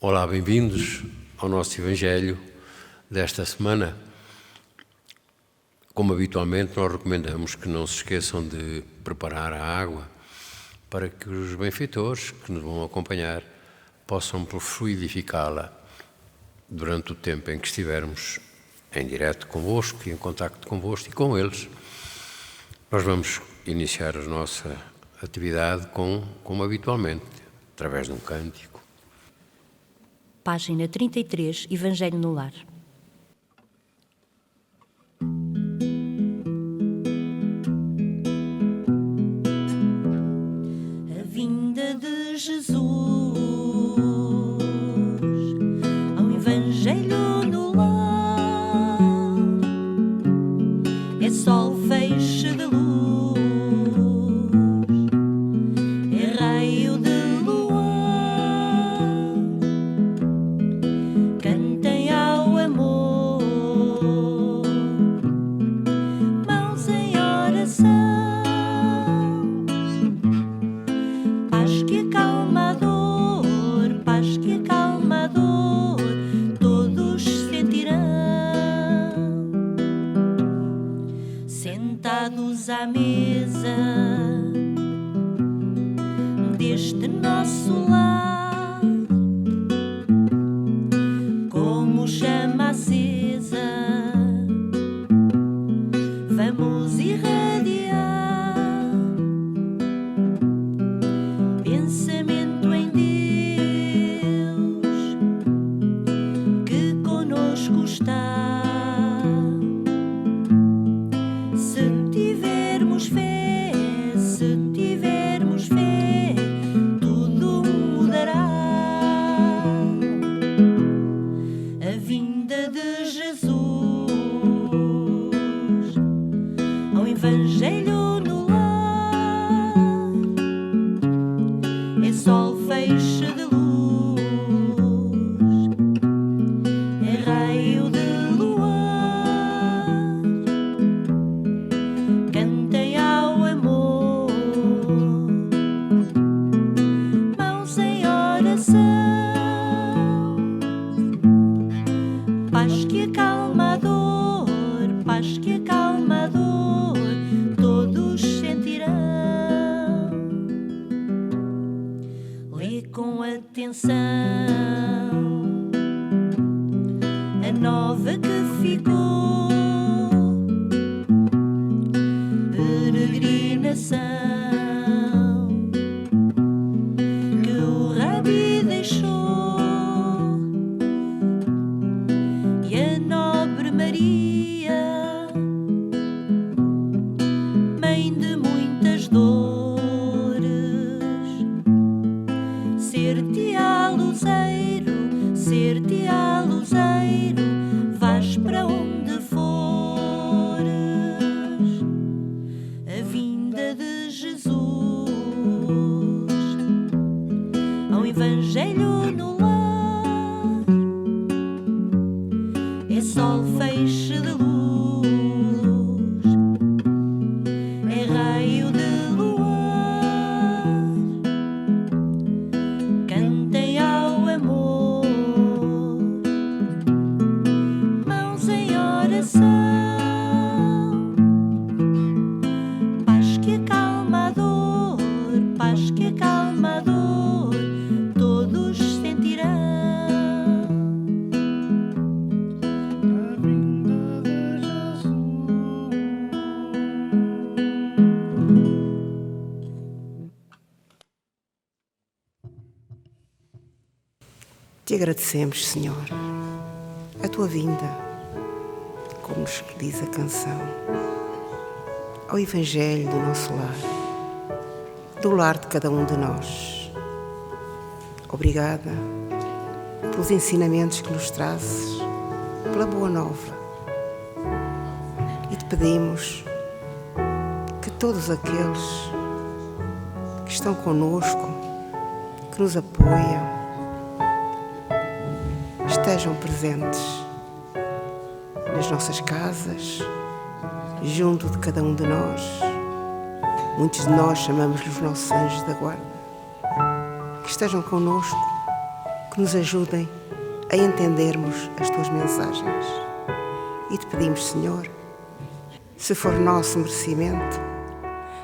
Olá, bem-vindos ao nosso Evangelho desta semana. Como habitualmente, nós recomendamos que não se esqueçam de preparar a água para que os benfeitores que nos vão acompanhar possam fluidificá-la durante o tempo em que estivermos em direto convosco e em contacto convosco e com eles. Nós vamos iniciar a nossa atividade como habitualmente, através de um cântico. Página 33, Evangelho no Lar. A vinda de Jesus ao Evangelho no lar é sol, feixe de luz, é raio de luar. Cantem ao amor, mãos em oração, paz que acalma a dor, paz que acalma a dor, todos sentirão, sentados à mesa deste nosso lar, como chama acesa, vamos irradiar pensamento em Deus que conosco está. Se tivermos fé, tudo mudará. A vinda de Jesus ao Evangelho no lar é sol, feixe de luz, é raio de luar. Cantem ao amor, mãos em oração, paz que acalma a dor, paz que acalma a dor, todos sentirão. Lê com atenção a nova que ficou, peregrinação que o Rabi deixou, e a nobre Maria, mãe de muitas dores, ser-te-á luzeiro, vais para onde fores. A vinda de Jesus ao Evangelho no lar é sol, feixe de luz, é raio de luar. Cantem ao amor, mãos em oração, paz que acalma a dor, paz que acalma a dor, todos sentirão. A vinda de Jesus. Te agradecemos, Senhor, a tua vinda, como nos diz a canção, ao Evangelho do nosso lar, do lar de cada um de nós. Obrigada pelos ensinamentos que nos trazes, pela boa nova. E te pedimos que todos aqueles que estão conosco, que nos apoiam, estejam presentes nas nossas casas, junto de cada um de nós. Muitos de nós chamamos-lhe os nossos anjos da guarda. Que estejam connosco, que nos ajudem a entendermos as tuas mensagens. E te pedimos, Senhor, se for nosso merecimento,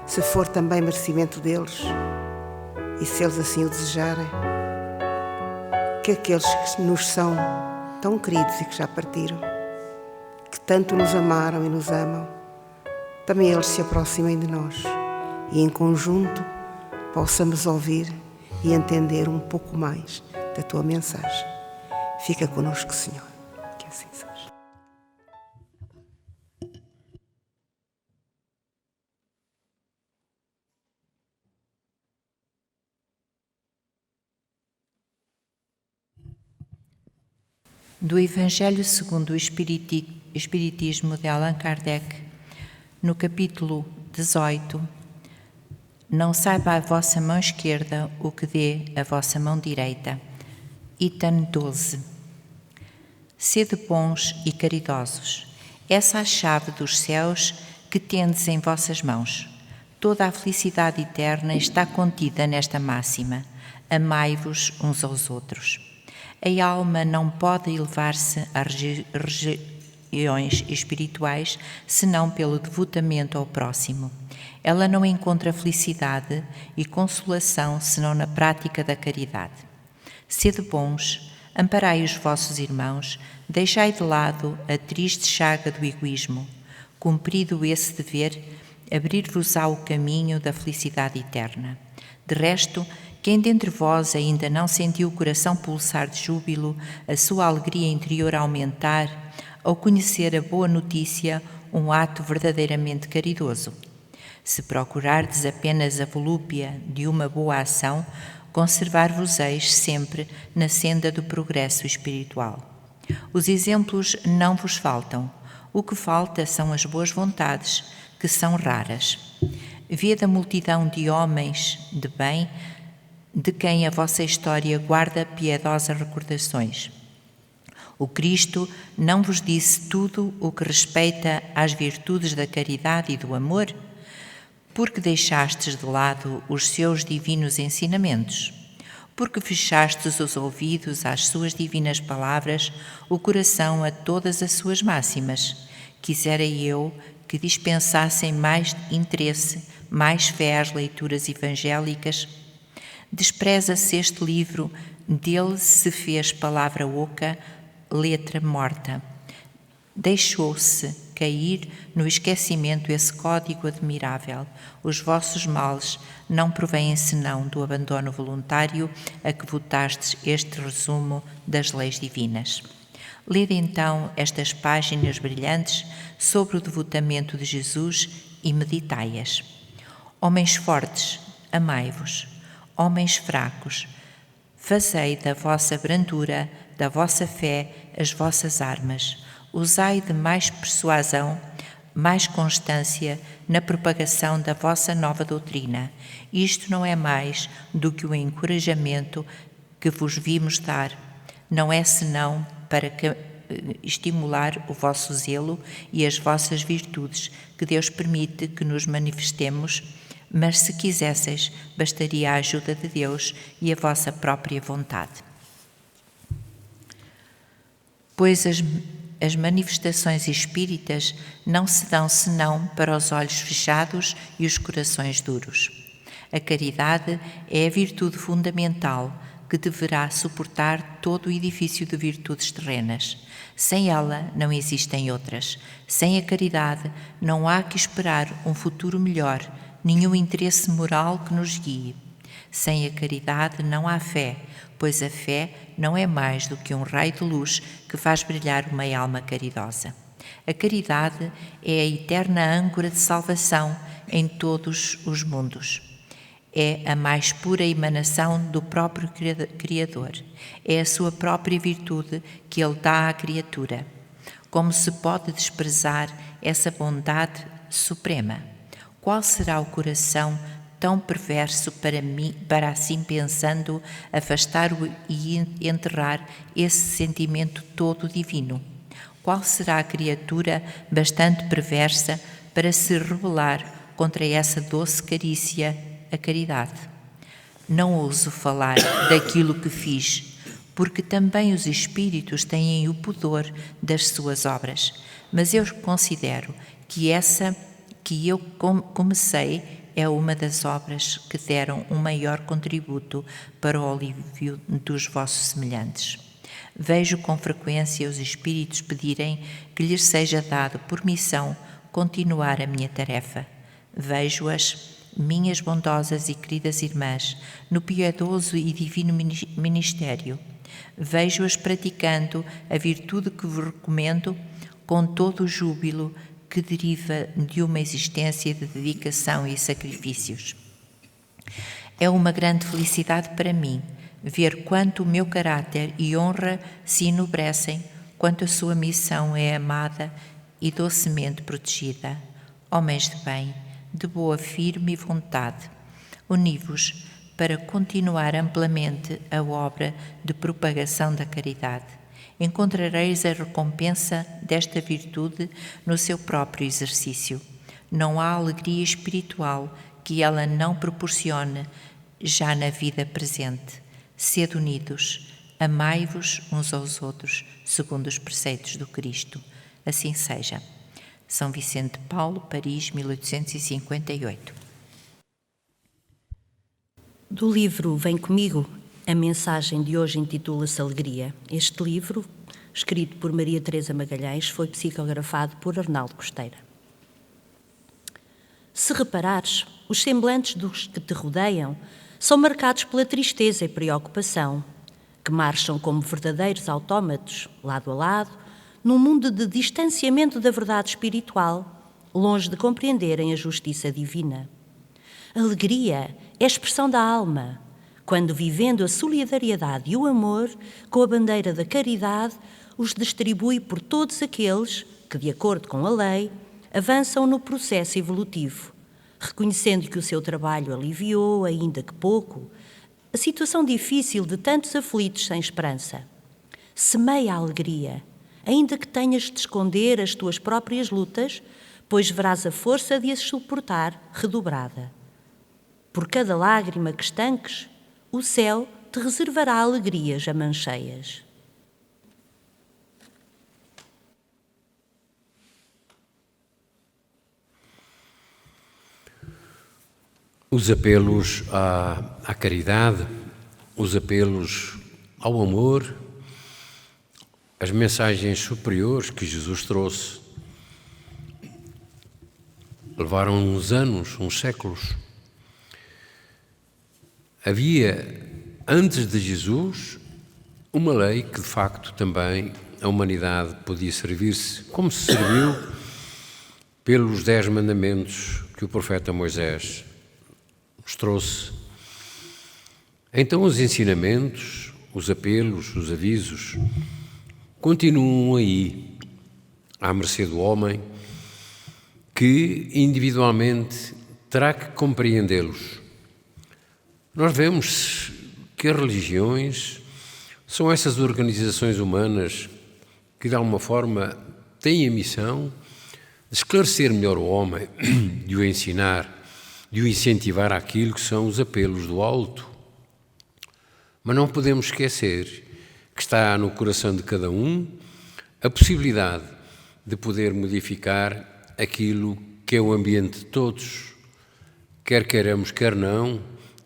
se for também merecimento deles, e se eles assim o desejarem, que aqueles que nos são tão queridos e que já partiram, que tanto nos amaram e nos amam, também eles se aproximem de nós e em conjunto possamos ouvir e entender um pouco mais da tua mensagem. Fica conosco, Senhor, que assim seja. Do Evangelho segundo o Espiritismo de Allan Kardec, no capítulo 18, não saiba a vossa mão esquerda o que dê a vossa mão direita. Item 12. Sede bons e caridosos. Essa é a chave dos céus que tendes em vossas mãos. Toda a felicidade eterna está contida nesta máxima. Amai-vos uns aos outros. A alma não pode elevar-se a regiões espirituais senão pelo devotamento ao próximo. Ela não encontra felicidade e consolação senão na prática da caridade. Sede bons, amparai os vossos irmãos, deixai de lado a triste chaga do egoísmo. Cumprido esse dever, abrir-vos-á o caminho da felicidade eterna. De resto, quem dentre vós ainda não sentiu o coração pulsar de júbilo, a sua alegria interior aumentar, ao conhecer a boa notícia, um ato verdadeiramente caridoso? Se procurardes apenas a volúpia de uma boa ação, conservar-vos-eis sempre na senda do progresso espiritual. Os exemplos não vos faltam. O que falta são as boas vontades, que são raras. Vede a multidão de homens de bem, de quem a vossa história guarda piedosas recordações. O Cristo não vos disse tudo o que respeita às virtudes da caridade e do amor? Porque deixastes de lado os seus divinos ensinamentos? Porque fechastes os ouvidos às suas divinas palavras, o coração a todas as suas máximas? Quisera eu que dispensassem mais interesse, mais fé às leituras evangélicas. Despreza-se este livro, dele se fez palavra oca, letra morta. Deixou-se cair no esquecimento esse código admirável. Os vossos males não provêm senão do abandono voluntário a que votastes este resumo das leis divinas. Lede então estas páginas brilhantes sobre o devotamento de Jesus e meditai-as. Homens fortes, amai-vos. Homens fracos, fazei da vossa brandura, da vossa fé, as vossas armas. Usai de mais persuasão, mais constância na propagação da vossa nova doutrina. Isto não é mais do que o encorajamento que vos vimos dar. Não é senão para estimular o vosso zelo e as vossas virtudes que Deus permite que nos manifestemos. Mas se quisesseis, bastaria a ajuda de Deus e a vossa própria vontade. Pois as manifestações espíritas não se dão senão para os olhos fechados e os corações duros. A caridade é a virtude fundamental que deverá suportar todo o edifício de virtudes terrenas. Sem ela não existem outras. Sem a caridade não há que esperar um futuro melhor, nenhum interesse moral que nos guie. Sem a caridade não há fé, pois a fé não é mais do que um raio de luz que faz brilhar uma alma caridosa. A caridade é a eterna âncora de salvação em todos os mundos. É a mais pura emanação do próprio Criador. É a sua própria virtude que Ele dá à criatura. Como se pode desprezar essa bondade suprema? Qual será o coração tão perverso para assim pensando afastar e enterrar esse sentimento todo divino? Qual será a criatura bastante perversa para se rebelar contra essa doce carícia, a caridade? Não ouso falar daquilo que fiz, porque também os espíritos têm o pudor das suas obras. Mas eu considero que essa que eu comecei é uma das obras que deram um maior contributo para o alívio dos vossos semelhantes. Vejo com frequência os espíritos pedirem que lhes seja dado por missão continuar a minha tarefa. Vejo-as, minhas bondosas e queridas irmãs, no piedoso e divino ministério. Vejo-as praticando a virtude que vos recomendo com todo o júbilo que deriva de uma existência de dedicação e sacrifícios. É uma grande felicidade para mim ver quanto o meu caráter e honra se enobrecem, quanto a sua missão é amada e docemente protegida. Homens de bem, de boa firme vontade, uni-vos para continuar amplamente a obra de propagação da caridade. Encontrareis a recompensa desta virtude no seu próprio exercício. Não há alegria espiritual que ela não proporcione já na vida presente. Sede unidos, amai-vos uns aos outros, segundo os preceitos do Cristo. Assim seja. São Vicente de Paulo, Paris, 1858. Do livro Vem Comigo, a mensagem de hoje intitula-se Alegria. Este livro, escrito por Maria Teresa Magalhães, foi psicografado por Arnaldo Costeira. Se reparares, os semblantes dos que te rodeiam são marcados pela tristeza e preocupação, que marcham como verdadeiros autómatos, lado a lado, num mundo de distanciamento da verdade espiritual, longe de compreenderem a justiça divina. Alegria é a expressão da alma, quando, vivendo a solidariedade e o amor, com a bandeira da caridade, os distribui por todos aqueles que, de acordo com a lei, avançam no processo evolutivo, reconhecendo que o seu trabalho aliviou, ainda que pouco, a situação difícil de tantos aflitos sem esperança. Semeia a alegria, ainda que tenhas de esconder as tuas próprias lutas, pois verás a força de as suportar redobrada. Por cada lágrima que estanques, o céu te reservará alegrias a mancheias. Os apelos à caridade, os apelos ao amor, as mensagens superiores que Jesus trouxe, levaram uns anos, uns séculos. Havia, antes de Jesus, uma lei que, de facto, também a humanidade podia servir-se, como se serviu pelos 10 mandamentos que o profeta Moisés nos trouxe. Então os ensinamentos, os apelos, os avisos, continuam aí, à mercê do homem, que individualmente terá que compreendê-los. Nós vemos que as religiões são essas organizações humanas que, de alguma forma, têm a missão de esclarecer melhor o homem, de o ensinar, de o incentivar àquilo que são os apelos do alto. Mas não podemos esquecer que está no coração de cada um a possibilidade de poder modificar aquilo que é o ambiente de todos. Quer queiramos, quer não,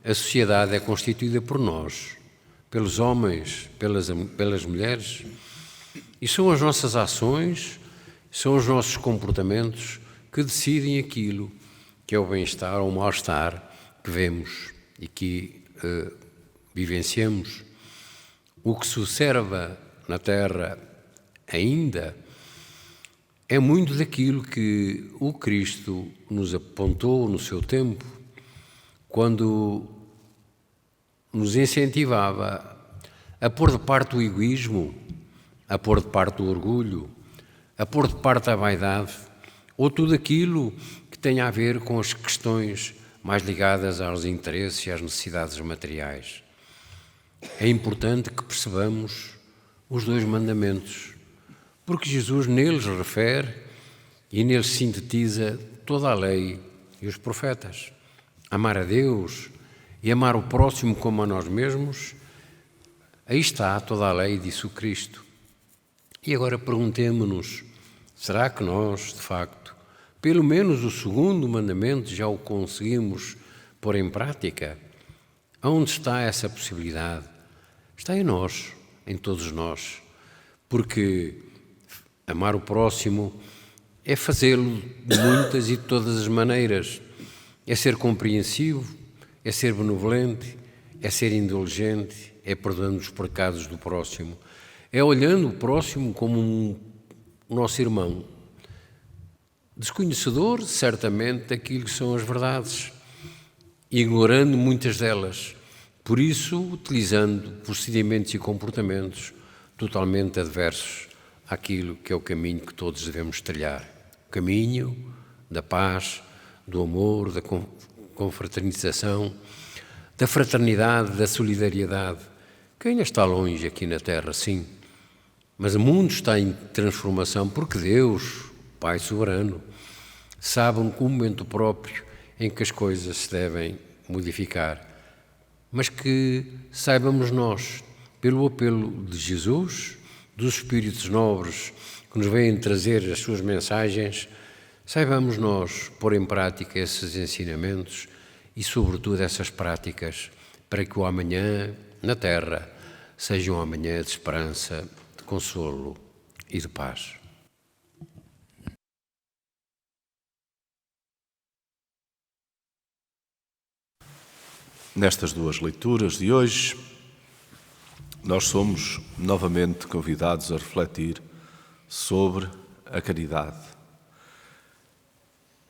a sociedade é constituída por nós, pelos homens, pelas mulheres, e são as nossas ações, são os nossos comportamentos que decidem aquilo que é o bem-estar ou o mal-estar que vemos e que vivenciamos. O que se observa na Terra ainda é muito daquilo que o Cristo nos apontou no seu tempo, quando nos incentivava a pôr de parte o egoísmo, a pôr de parte o orgulho, a pôr de parte a vaidade, ou tudo aquilo que tem a ver com as questões mais ligadas aos interesses e às necessidades materiais. É importante que percebamos os 2 mandamentos, porque Jesus neles refere e neles sintetiza toda a lei e os profetas. Amar a Deus e amar o próximo como a nós mesmos Aí está toda a lei, disse o Cristo. E agora perguntemo-nos, será que nós, de facto, pelo menos o segundo mandamento já o conseguimos pôr em prática? Onde está essa possibilidade? Está em nós, em todos nós, porque amar o próximo é fazê-lo de muitas e de todas as maneiras, é ser compreensivo, é ser benevolente, é ser indulgente, é perdoando os pecados do próximo, é olhando o próximo como o nosso irmão, desconhecedor, certamente, daquilo que são as verdades, ignorando muitas delas, por isso utilizando procedimentos e comportamentos totalmente adversos àquilo que é o caminho que todos devemos trilhar. O caminho da paz, do amor, da confraternização, da fraternidade, da solidariedade, que ainda está longe aqui na Terra, sim, mas o mundo está em transformação porque Deus, Pai soberano, sabe um momento próprio em que as coisas se devem modificar, mas que saibamos nós, pelo apelo de Jesus, dos espíritos nobres que nos vêm trazer as suas mensagens, saibamos nós pôr em prática esses ensinamentos e, sobretudo, essas práticas para que o amanhã na Terra seja um amanhã de esperança, de consolo e de paz. Nestas duas leituras de hoje, nós somos novamente convidados a refletir sobre a caridade.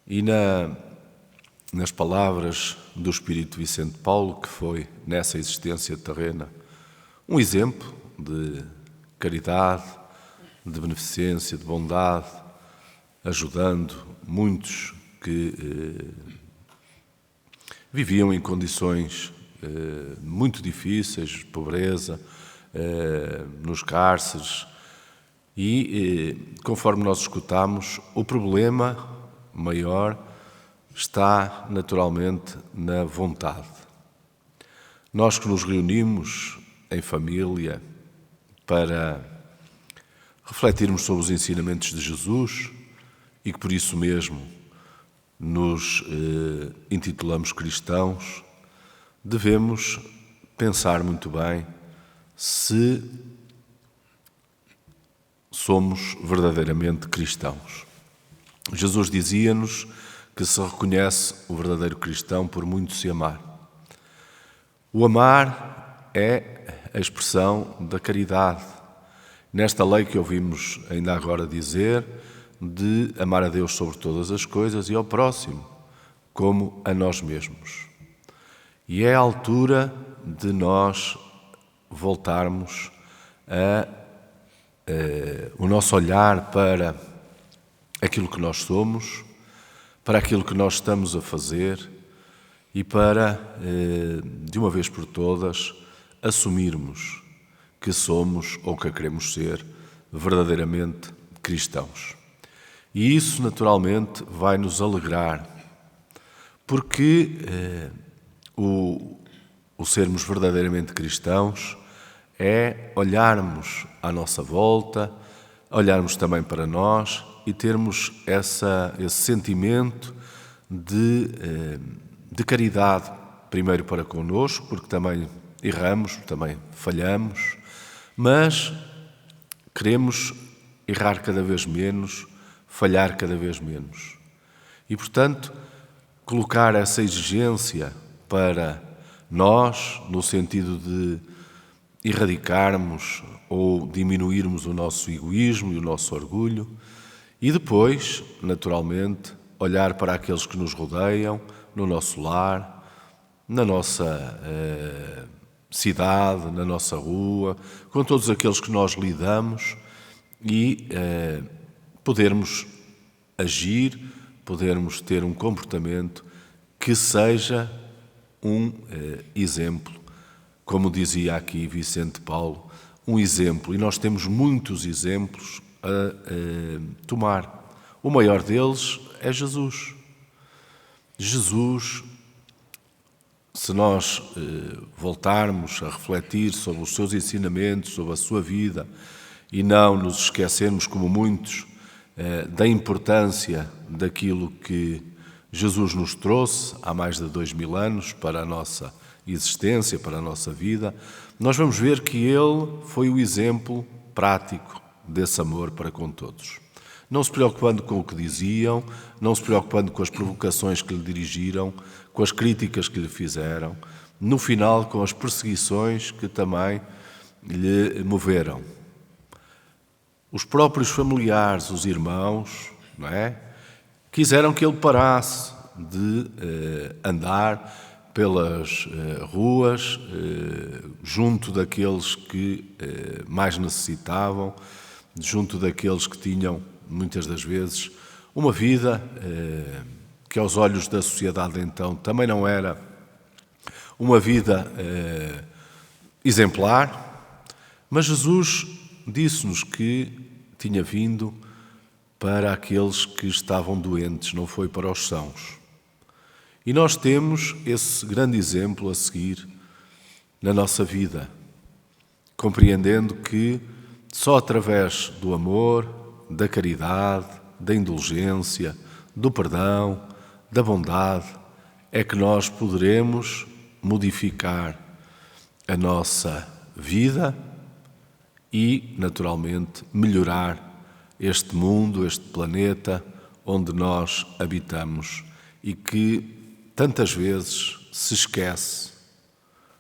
E nas palavras do Espírito Vicente Paulo, que foi nessa existência terrena um exemplo de caridade, de beneficência, de bondade, ajudando muitos que viviam em condições muito difíceis, de pobreza, nos cárceres. E, conforme nós escutamos, o problema maior está naturalmente na vontade. Nós que nos reunimos em família para refletirmos sobre os ensinamentos de Jesus e que por isso mesmo nos intitulamos cristãos, devemos pensar muito bem se somos verdadeiramente cristãos. Jesus dizia-nos que se reconhece o verdadeiro cristão por muito se amar. O amar é a expressão da caridade. Nesta lei que ouvimos ainda agora dizer, de amar a Deus sobre todas as coisas e ao próximo, como a nós mesmos. E é a altura de nós voltarmos o nosso olhar para aquilo que nós somos, para aquilo que nós estamos a fazer e para, de uma vez por todas, assumirmos que somos ou que queremos ser verdadeiramente cristãos. E isso, naturalmente, vai nos alegrar, porque o sermos verdadeiramente cristãos é olharmos à nossa volta, olharmos também para nós e termos esse sentimento de caridade, primeiro para connosco, porque também erramos, também falhamos, mas queremos errar cada vez menos, falhar cada vez menos. E, portanto, colocar essa exigência para nós, no sentido de erradicarmos ou diminuirmos o nosso egoísmo e o nosso orgulho, e depois, naturalmente, olhar para aqueles que nos rodeiam, no nosso lar, na nossa cidade, na nossa rua, com todos aqueles que nós lidamos e podermos agir, podermos ter um comportamento que seja um exemplo, como dizia aqui Vicente Paulo, um exemplo, e nós temos muitos exemplos a tomar. O maior deles é Jesus. Jesus se nós voltarmos a refletir sobre os seus ensinamentos, sobre a sua vida, e não nos esquecermos, como muitos, da importância daquilo que Jesus nos trouxe há mais de 2000 anos para a nossa existência, para a nossa vida, nós vamos ver que ele foi o exemplo prático desse amor para com todos. Não se preocupando com o que diziam, não se preocupando com as provocações que lhe dirigiram, com as críticas que lhe fizeram, no final com as perseguições que também lhe moveram. Os próprios familiares, os irmãos, não é? Quiseram que ele parasse de andar pelas ruas junto daqueles que mais necessitavam, junto daqueles que tinham, muitas das vezes, uma vida que aos olhos da sociedade então também não era uma vida exemplar, mas Jesus disse-nos que tinha vindo para aqueles que estavam doentes, não foi para os sãos. E nós temos esse grande exemplo a seguir na nossa vida, compreendendo que só através do amor, da caridade, da indulgência, do perdão, da bondade, é que nós poderemos modificar a nossa vida e, naturalmente, melhorar este mundo, este planeta onde nós habitamos e que tantas vezes se esquece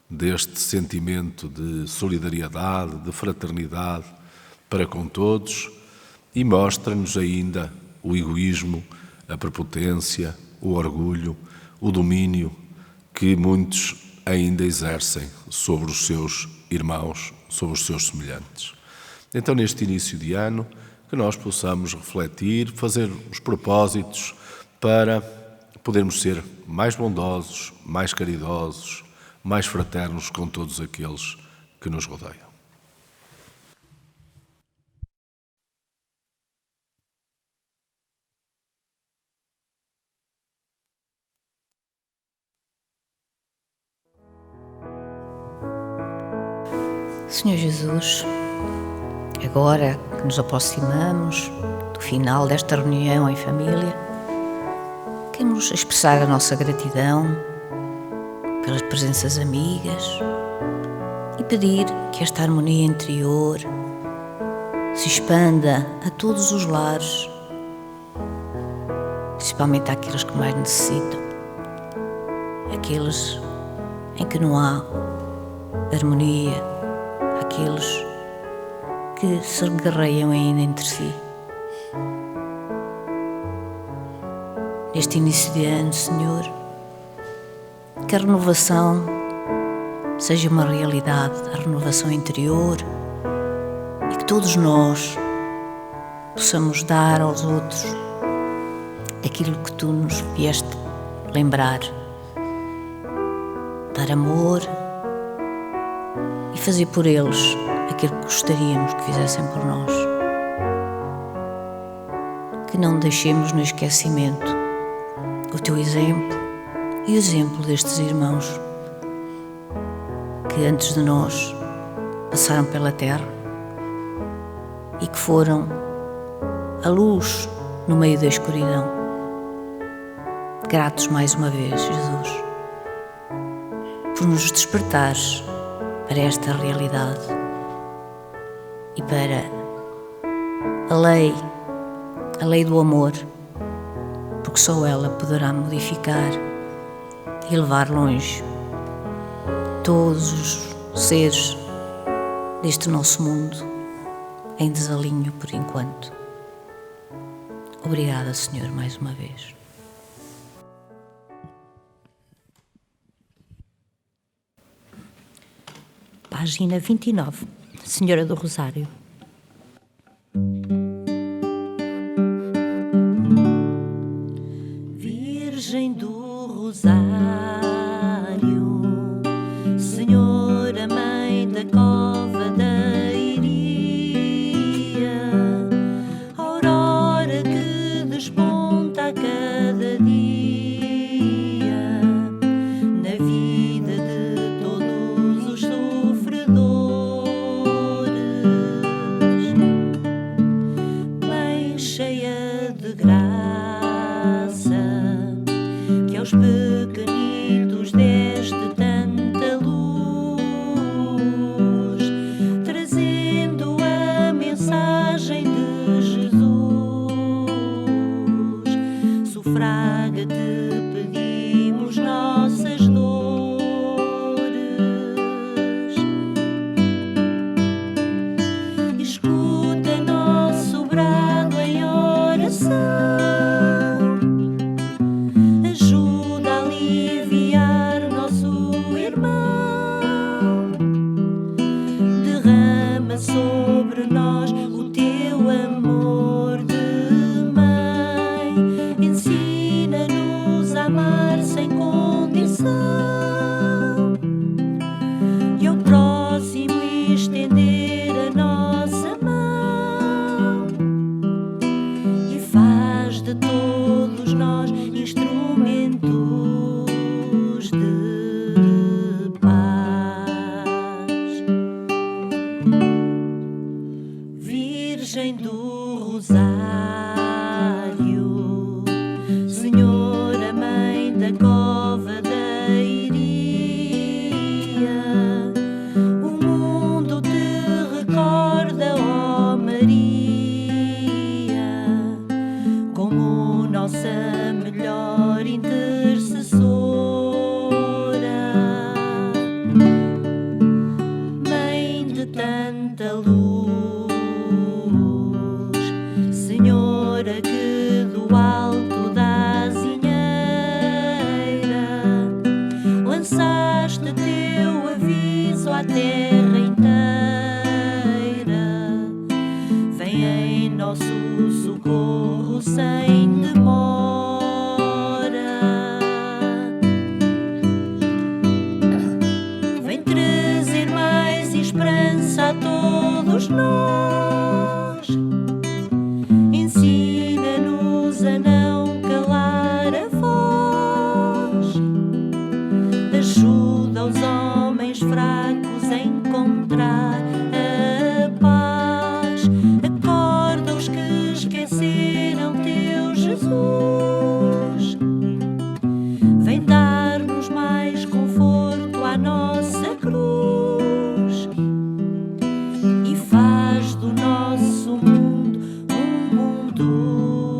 deste sentimento de solidariedade, de fraternidade para com todos e mostra-nos ainda o egoísmo, a prepotência, o orgulho, o domínio que muitos ainda exercem sobre os seus irmãos, sobre os seus semelhantes. Então, neste início de ano, que nós possamos refletir, fazer os propósitos para podermos ser mais bondosos, mais caridosos, mais fraternos com todos aqueles que nos rodeiam. Senhor Jesus, agora que nos aproximamos do final desta reunião em família, queremos expressar a nossa gratidão pelas presenças amigas e pedir que esta harmonia interior se expanda a todos os lares, principalmente àqueles que mais necessitam, aqueles em que não há harmonia, aqueles que se guerreiam ainda entre si. Neste início de ano, Senhor, que a renovação seja uma realidade, a renovação interior, e que todos nós possamos dar aos outros aquilo que Tu nos vieste lembrar, dar amor e fazer por eles aquilo que gostaríamos que fizessem por nós. Que não deixemos no esquecimento o Teu exemplo e o exemplo destes irmãos que antes de nós passaram pela terra e que foram a luz no meio da escuridão. Gratos mais uma vez, Jesus, por nos despertares para esta realidade e para a lei do amor, porque só ela poderá modificar e levar longe todos os seres deste nosso mundo em desalinho por enquanto. Obrigada, Senhor, mais uma vez. Página 29. Senhora do Rosário. Virgem do Rosário, Senhora Mãe da Cova da Iria, aurora que desponta a cada dia na vida Virgem do Rosário, Senhora Mãe da Cova da Iria, o mundo te recorda, ó Maria, como nossa melhor intercessora, Mãe de tanta luz, Senhora que do alto da azinheira lançaste teu aviso à terra inteira, vem em nosso socorro sem demora, vem trazer mais esperança a todos nós, ensina-nos a não calar a voz, ajuda os homens fracos a encontrar a paz, acorda os que esqueceram teu Jesus, vem dar-nos mais conforto à nossa cruz e faz do nosso mundo um mundo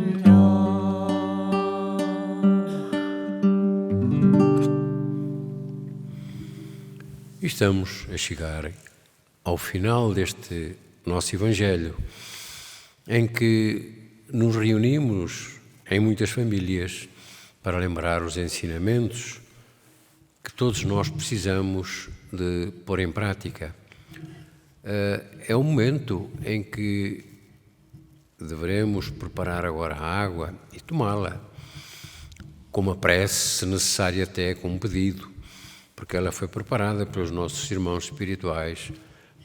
melhor. Estamos a chegar ao final deste nosso Evangelho, em que nos reunimos em muitas famílias para lembrar os ensinamentos que todos nós precisamos de pôr em prática. É um momento em que deveremos preparar agora a água e tomá-la, com uma prece, se necessário até com um pedido, porque ela foi preparada pelos nossos irmãos espirituais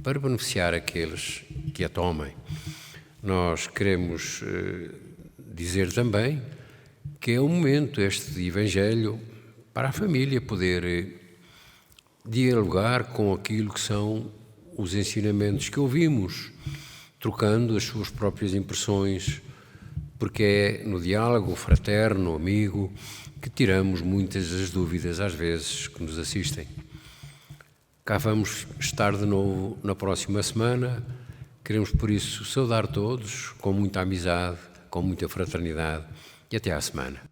para beneficiar aqueles que a tomem. Nós queremos dizer também que é um momento, este de Evangelho, para a família poder dialogar com aquilo que são os ensinamentos que ouvimos, trocando as suas próprias impressões, porque é no diálogo fraterno, amigo, que tiramos muitas das dúvidas, às vezes, que nos assistem. Cá vamos estar de novo na próxima semana. Queremos, por isso, saudar todos com muita amizade, com muita fraternidade e até à semana.